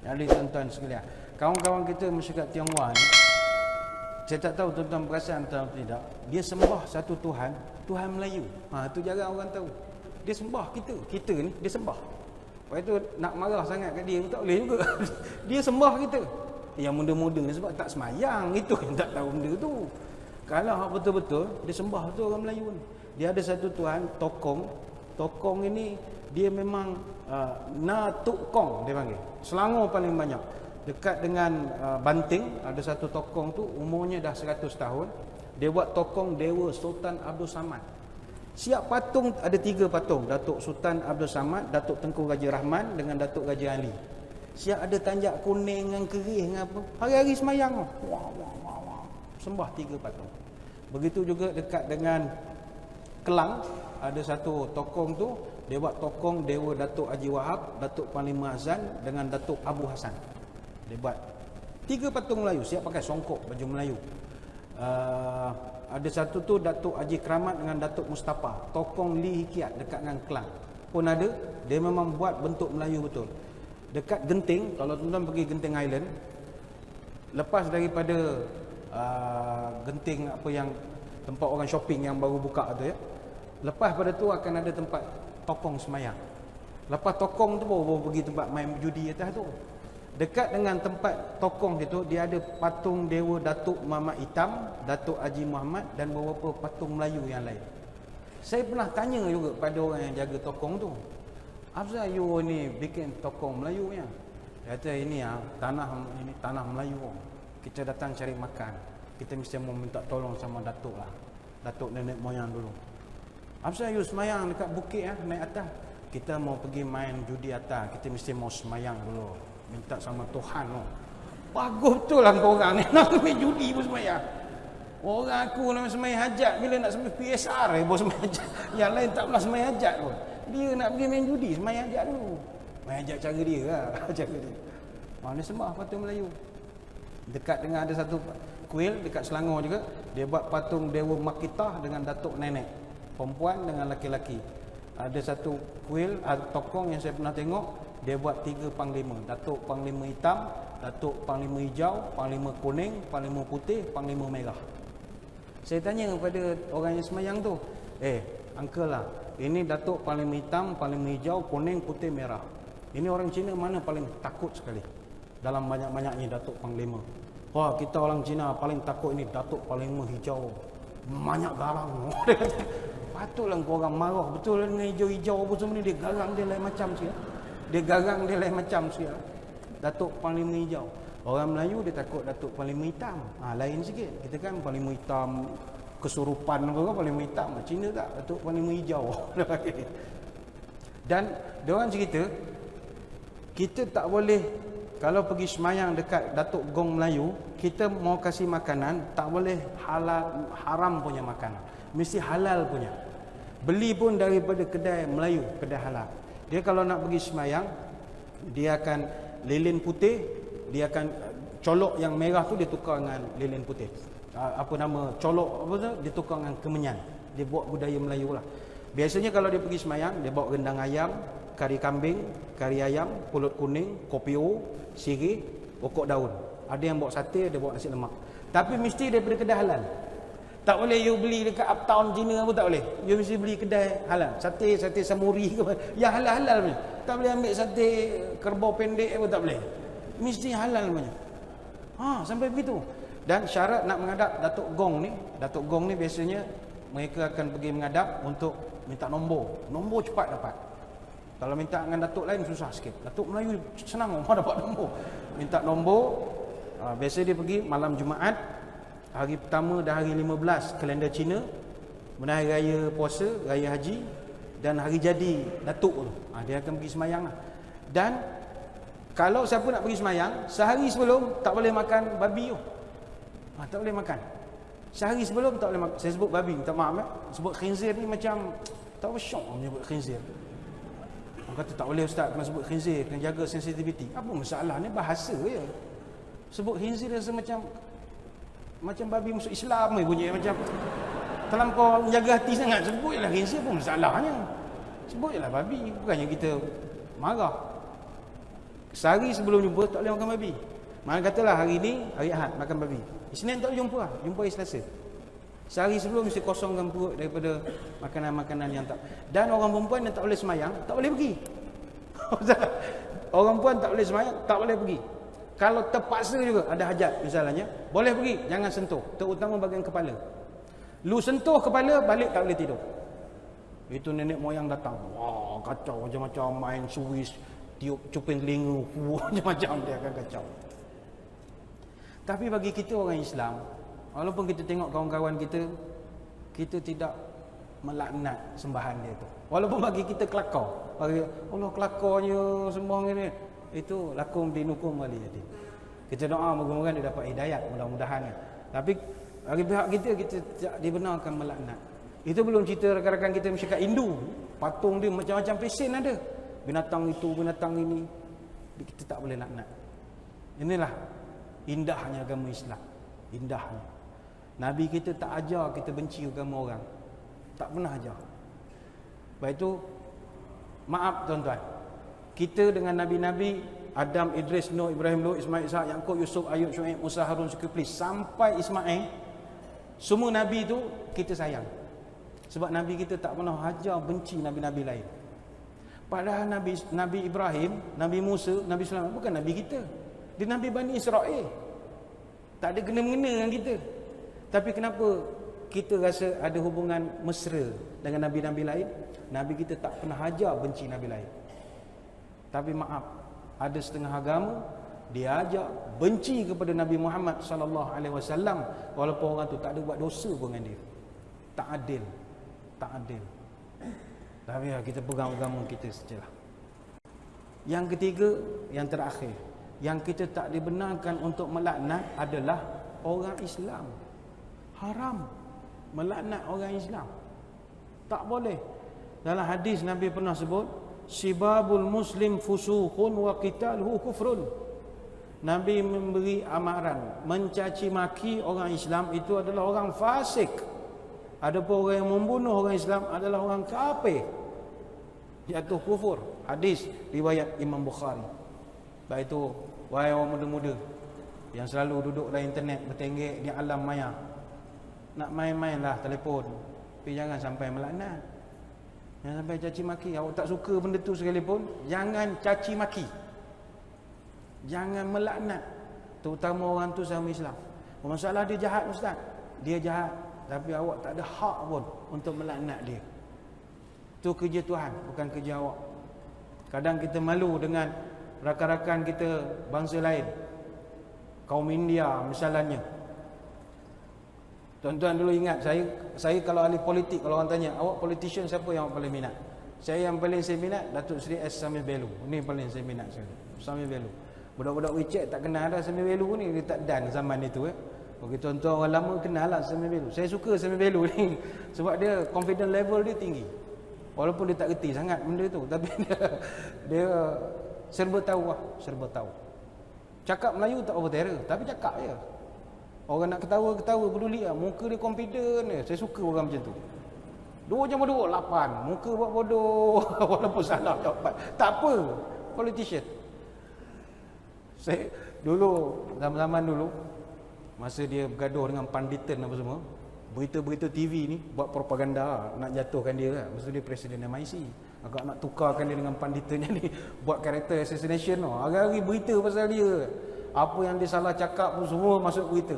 Jadi tuan-tuan sekalian, kawan-kawan kita masyarakat Tionghoa ni, saya tak tahu tuan-tuan perasan atau tidak, dia sembah satu Tuhan, Tuhan Melayu. Tu jarang orang tahu. Dia sembah kita ni dia sembah. Lepas tu nak marah sangat kat dia tak boleh juga. Dia sembah kita. Yang muda-muda ni sebab tak semayang, itu yang tak tahu benda tu. Kalau betul-betul dia sembah tu orang Melayu ni. Dia ada satu Tuhan Tokong. Tokong ini dia memang Natuk Kong dia panggil. Selangor paling banyak. Dekat dengan Banting ada satu Tokong tu umurnya dah 100 tahun. Dia buat Tokong Dewa Sultan Abdul Samad. Siap patung ada 3 patung, Datuk Sultan Abdul Samad, Datuk Tengku Raja Rahman dengan Datuk Raja Ali. Siap ada tanjak kuning dengan kerih dengan apa. Hari-hari semayang. Wah. Sembah 3 patung. Begitu juga dekat dengan Kelang ada satu Tokong tu, dia buat Tokong Dewa Datuk Haji Wahab, Datuk Panglima Azan dengan Datuk Abu Hassan. Dia buat 3 patung Melayu, siap pakai songkok baju Melayu. Ada satu tu Datuk Haji Keramat dengan Datuk Mustafa, Tokong Li Hikiat dekat dengan Kelang pun ada. Dia memang buat bentuk Melayu betul. Dekat Genting, kalau tuan-tuan pergi Genting Island, lepas daripada Genting apa yang tempat orang shopping yang baru buka tu ya, lepas pada tu akan ada tempat Tokong semayang. Lepas Tokong tu baru pergi tempat main judi atas tu. Dekat dengan tempat Tokong itu, dia ada patung Dewa Datuk Muhammad Hitam, Datuk Haji Muhammad dan beberapa patung Melayu yang lain. Saya pernah tanya juga pada orang yang jaga Tokong tu, "Afzal, you ni bikin Tokong Melayu ya?" Dia kata, "Ini tanah Melayu. Kita datang cari makan. Kita mesti mau minta tolong sama Datuk lah. Datuk nenek moyang dulu. Afzal, you semayang dekat bukit naik atas. Kita mau pergi main judi atas. Kita mesti mau semayang dulu. Minta sama Tuhan." Bagus betul lah korang ni. Nak main judi pun semayang. Orang aku nak semayang hajat, bila nak semayang PSR baru semayang hajat. Yang lain tak pernah semayang hajat pun. Dia nak pergi main judi, semayang hajat dulu. Main hajat cara dia lah. Cara dia. Dia sembah patung Melayu. Dekat dengan ada satu kuil dekat Selangor juga, dia buat patung Dewa Makitah dengan Datuk Nenek, perempuan dengan laki-laki. Ada satu kuil Tokong yang saya pernah tengok, dia buat 3 panglima, Datuk Panglima Hitam, Datuk Panglima Hijau, Panglima Kuning, Panglima Putih, Panglima Merah. Saya tanya kepada orang yang semayang tu, uncle lah, ini Datuk Panglima Hitam, Panglima Hijau, Kuning, Putih, Merah. Ini orang Cina mana paling takut sekali dalam banyak-banyaknya Datuk Panglima? Wah, kita orang Cina paling takut ini Datuk Panglima Hijau, banyak garang. Patutlah korang marah betul dengan hijau-hijau apa semua ni. Dia garang dia lain macam sikit. Dia garang dia lain macam sikit. Datuk Panglima Hijau. Orang Melayu dia takut Datuk Panglima Hitam. Lain sikit. Kita kan Panglima Hitam kesurupan apa kan Panglima Hitam. Cina tak, Datuk Panglima Hijau. Dan dia orang cerita, kita tak boleh kalau pergi semayang dekat Datuk Gong Melayu, kita mau kasih makanan tak boleh haram punya makanan. Mesti halal punya. Beli pun daripada kedai Melayu, kedai halal. Dia kalau nak pergi semayang, dia akan lilin putih, dia akan colok yang merah tu dia tukar dengan lilin putih. Apa nama colok apa tu dia tukar dengan kemenyan. Dia buat budaya Melayu lah. Biasanya kalau dia pergi semayang, dia bawa rendang ayam, kari kambing, kari ayam, pulut kuning, kopi o, sirih, pokok daun. Ada yang bawa sate, ada bawa nasi lemak. Tapi mesti daripada kedai halal. Tak boleh you beli dekat uptown Cina pun tak boleh. You mesti beli kedai halal. Sate samuri ke apa. Yang halal-halal punya. Tak boleh ambil sate kerbau pendek pun tak boleh. Mesti halal punya. Sampai begitu. Dan syarat nak menghadap Datuk Gong ni biasanya mereka akan pergi menghadap untuk minta nombor. Nombor cepat dapat. Kalau minta dengan Datuk lain susah sikit. Datuk Melayu senang dapat nombor. Minta nombor. Biasa dia pergi malam Jumaat. Hari pertama dan hari 15 kalender Cina, benar hari raya puasa, raya haji dan hari jadi Datuk tu. Dia akan pergi semayang lah. Dan kalau siapa nak pergi semayang, sehari sebelum tak boleh makan babi tu. Tak boleh makan. Sehari sebelum tak boleh makan. Saya sebut babi, minta maaf sebut khinzir ni macam tak apa syok menyebut khinzir. Orang kata tak boleh ustaz kena sebut khinzir, kena jaga sensitiviti. Apa masalah ni, bahasa je. Sebut khinzir rasa macam babi musuh Islam ni bunyi, macam terlampau menjaga hati sangat. Sebut je lah khinzir, pun masalahnya. Sebut je lah babi, bukannya kita marah. Sehari sebelum jumpa tak boleh makan babi. Mana katalah hari ni hari Ahad makan babi. Isnin tak boleh jumpa lah. Jumpa hari Selasa. Sehari sebelum mesti kosongkan perut daripada makanan-makanan yang tak. Dan orang perempuan yang tak boleh semayang tak boleh pergi. Orang perempuan tak boleh semayang tak boleh pergi. Kalau terpaksa juga ada hajat misalnya, boleh pergi, jangan sentuh, terutama bahagian kepala. Lu sentuh kepala, balik tak boleh tidur. Itu nenek moyang datang. Wah, kacau macam-macam, main Swiss, tiup cuping telinga, macam-macam dia akan kacau. Tapi bagi kita orang Islam, walaupun kita tengok kawan-kawan kita, kita tidak melaknat sembahan dia tu. Walaupun bagi kita kelakar. Bagi Allah kelakarnya sembahan ni. Itu lakum dinukum wali jadi. Kita doa moga-moga dia dapat hidayah, mudah-mudahan. Tapi bagi pihak kita tidak dibenarkan melaknat. Itu belum cerita rakan-rakan kita masyarakat Hindu. Patung dia macam-macam pesen ada. Binatang itu, binatang ini. Kita tak boleh laknat. Inilah indahnya agama Islam. Indahnya. Nabi kita tak ajar kita benci agama orang. Tak pernah ajar. Baik itu, maaf tuan-tuan. Kita dengan Nabi-Nabi Adam, Idris, Nuh, Ibrahim, Lut, Ismail, Ishak, Yaqub, Yusuf, Ayub, Syuaib, Musa, Harun, Zulkifli sampai Ismail, semua Nabi itu kita sayang. Sebab Nabi kita tak pernah ajar benci Nabi-Nabi lain. Padahal Nabi Ibrahim, Nabi Musa, Nabi Sulaiman bukan Nabi kita. Dia Nabi Bani Israel. Tak ada kena-mengena dengan kita. Tapi kenapa kita rasa ada hubungan mesra dengan Nabi-Nabi lain? Nabi kita tak pernah ajar benci Nabi lain. Tapi maaf, ada setengah agama dia ajak benci kepada Nabi Muhammad sallallahu alaihi wasallam walaupun orang tu tak ada buat dosa pun dengan dia. Tak adil. Tak adil. Tapi ya, kita pegang agama kita sajalah. Yang ketiga, yang terakhir, yang kita tak dibenarkan untuk melaknat adalah orang Islam. Haram melaknat orang Islam. Tak boleh. Dalam hadis Nabi pernah sebut Sibabul muslim fusuqun wa qitaluhu kufrun. Nabi memberi amaran mencaci maki orang Islam itu adalah orang fasik. Adapun orang yang membunuh orang Islam adalah orang kafir, jatuh kufur. Hadis riwayat Imam Bukhari. Baik itu, wahai orang muda-muda yang selalu duduk dalam internet bertenggek di alam maya, nak main-mainlah telefon, tapi jangan sampai melaknat. Jangan sampai caci maki. Awak tak suka benda tu sekalipun, jangan caci maki. Jangan melaknat. Terutama orang tu sama Islam. Masalah dia jahat ustaz. Dia jahat, tapi awak tak ada hak pun untuk melaknat dia. Itu kerja Tuhan, bukan kerja awak. Kadang kita malu dengan rakan-rakan kita bangsa lain. Kaum India misalnya. Tuan-tuan dulu ingat, saya kalau ahli politik, kalau orang tanya, awak politician siapa yang awak paling minat? Saya yang paling saya minat Datuk Seri S. Samir Belu. Ini paling saya minat sekali. Samir Belu. Budak-budak WeChat tak kenal dah Samir Belu ni, dia tak dan zaman itu Bagi tuan-tuan orang lama kenal lah Samir Belu. Saya suka Samir Belu ni sebab dia confidence level dia tinggi. Walaupun dia tak reti sangat benda tu, tapi dia serba tahu lah, serba tahu. Cakap Melayu tak over terror, tapi cakap je. Orang nak ketawa-ketawa peduli lah. Muka dia confident je. Saya suka orang macam tu. 2+2 8. Muka buat bodoh walaupun salah jawapan. Tak apa. Politician. Saya dulu, zaman-zaman dulu, masa dia bergaduh dengan panditan apa semua, berita-berita TV ni buat propaganda nak jatuhkan dia lah. Masa dia Presiden MIC. Agak nak tukarkan dia dengan panditannya ni, buat karakter assassination tau. Hari-hari berita pasal dia. Apa yang dia salah cakap pun semua masuk berita.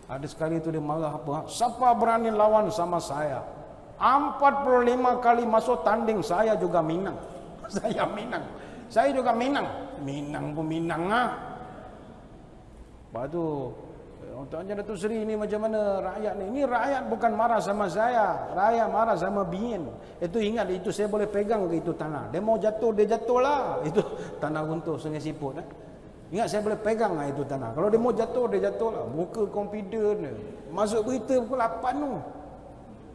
Ada sekali tu dia marah apa? Siapa berani lawan sama saya? 45 kali masuk tanding saya juga minang. Saya minang. Saya juga minang. Minang pun minang lah. Lepas tu Tuan Datuk Seri ni macam mana rakyat ni? Ini rakyat bukan marah sama saya. Rakyat marah sama BIN. Itu ingat, itu saya boleh pegang ke itu tanah. Dia mau jatuh, dia jatuh lah. Itu tanah runtuh Sungai Siput. Ingat, saya boleh pegang lah itu tanah. Kalau dia mau jatuh, dia jatuh lah. Muka confident. Masuk berita pukul 8 tu.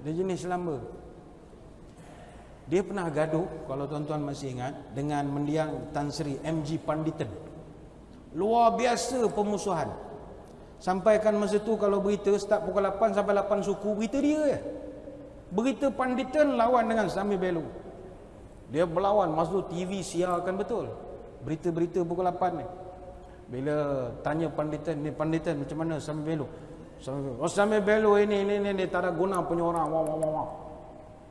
Dia jenis lamba. Dia pernah gaduh, kalau tuan-tuan masih ingat, dengan mendiang Tan Sri MG Panditan. Luar biasa pemusuhan. Sampaikan masa tu kalau berita start pukul 8 sampai 8 suku, berita dia je. Berita Panditan lawan dengan Samir Belu. Dia berlawan, masa tu TV siarkan betul. Berita-berita pukul 8 ni. Bila tanya panditan, ni panditan macam mana Sami Bello? Sami Bello ini tak ada guna punya orang. Wah.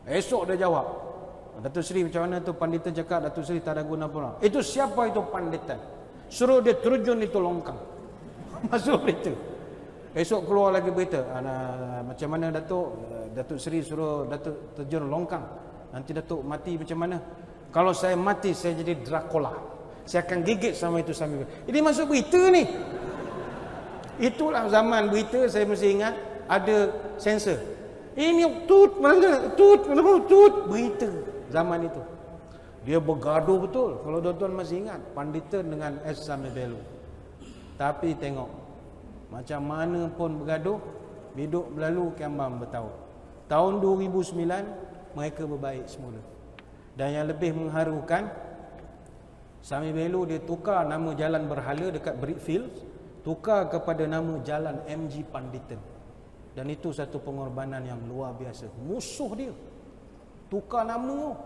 Esok dia jawab. Datuk Seri macam mana tu panditan cakap Datuk Seri tak ada guna pun. Itu siapa itu panditan? Suruh dia terjun itu longkang. Masuk berita. Esok keluar lagi berita. Macam mana Datuk Seri suruh Datuk terjun longkang. Nanti Datuk mati macam mana? Kalau saya mati saya jadi Dracula. Saya akan gigit sama itu Sami Bello. Ini masuk berita ni. Itulah zaman berita, saya mesti ingat ada sensor. Ini tut berita zaman itu. Dia bergaduh betul. Kalau tuan-tuan masih ingat panditan dengan S. Sami Bello. Tapi tengok macam mana pun bergaduh, hidup berlalu kiambang bertahun. Tahun 2009 mereka berbaik semula. Dan yang lebih mengharukan, Sami Bello dia tukar nama jalan berhala dekat Brickfield, tukar kepada nama jalan MG Panditan. Dan itu satu pengorbanan yang luar biasa. Musuh dia tukar nama.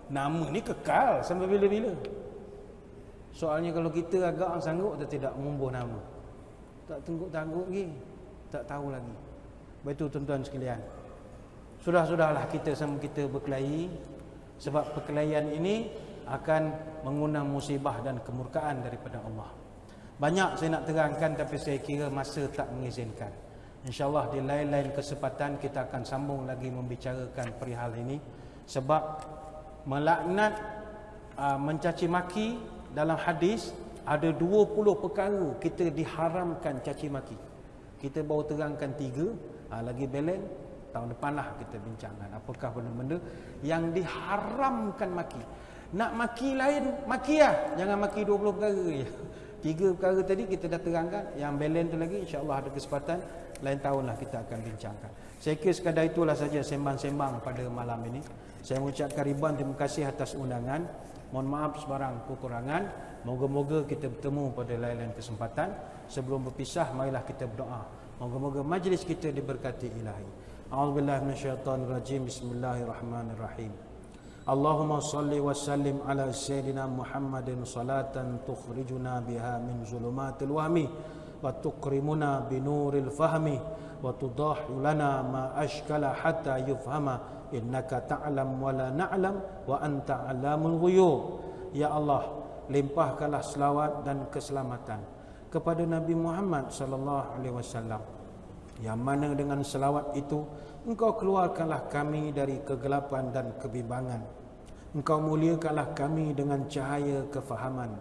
Nama ni kekal sampai bila-bila. Soalnya kalau kita agak sanggup atau tidak mengubah nama, tak tangguh lagi, tak tahu lagi. Betul tuan-tuan sekalian. Sudahlah kita sama kita berkelahi, sebab perkelahian ini akan mengundang musibah dan kemurkaan daripada Allah. Banyak saya nak terangkan tapi saya kira masa tak mengizinkan. InsyaAllah di lain-lain kesempatan kita akan sambung lagi membicarakan perihal ini. Sebab melaknat, mencaci maki dalam hadis ada 20 perkara kita diharamkan caci maki. Kita baru terangkan 3, lagi belen tahun depanlah kita bincangkan apakah benda-benda yang diharamkan maki. Nak maki lain, maki lah. Jangan maki 20 perkara je. 3 perkara tadi kita dah terangkan. Yang balance tu lagi insya-Allah ada kesempatan lain tahunlah kita akan bincangkan. Saya kira sekadar itulah saja sembang-sembang pada malam ini. Saya mengucapkan ribuan terima kasih atas undangan. Mohon maaf sebarang kekurangan. Moga-moga kita bertemu pada lain-lain kesempatan. Sebelum berpisah marilah kita berdoa. Moga-moga majlis kita diberkati Ilahi. A'udzubillahi minasyaitonirrajim. Bismillahirrahmanirrahim. Allahumma salli wa sallim ala sayyidina Muhammadin salatan tukhrijuna biha min zulumatil wahmi wa tukrimuna binuril fahmi wa tudahu lana ma ashkala hatta yufhama innaka ta'lam wa la na'lam wa anta 'alamul ghuyub. Ya Allah, limpahkanlah selawat dan keselamatan kepada Nabi Muhammad sallallahu alaihi wasallam, yang mana dengan selawat itu Engkau keluarkanlah kami dari kegelapan dan kebimbangan. Engkau muliakanlah kami dengan cahaya kefahaman.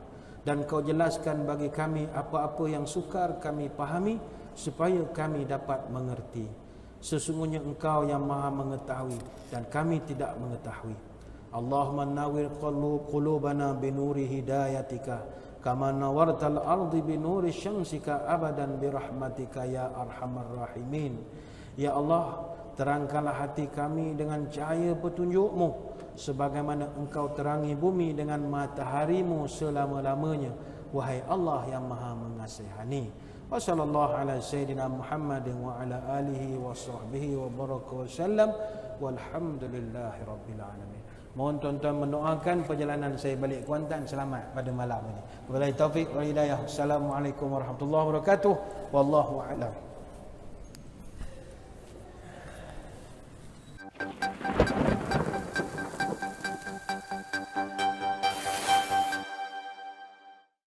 Dan Kau jelaskan bagi kami apa-apa yang sukar kami pahami, supaya kami dapat mengerti. Sesungguhnya Engkau yang maha mengetahui dan kami tidak mengetahui. Allahumma nawwir qulubana binuri hidayatika kama nawartal ardi binuri syamsika abadan birahmatika ya arhamar rahimin. Ya Allah, terangkanlah hati kami dengan cahaya petunjuk-Mu, sebagaimana Engkau terangi bumi dengan mataharimu selama-lamanya, wahai Allah yang maha mengasihani. Wa sallallahu ala sayyidina Muhammadin wa ala alihi wa sahbihi wa baraka wa sallam, walhamdulillahi rabbil alamin. Mohon tuan-tuan mendoakan perjalanan saya balik Kuantan selamat pada malam ini. Wabillahi taufik wal hidayah. Assalamualaikum warahmatullahi wabarakatuh. Wallahu a'lam.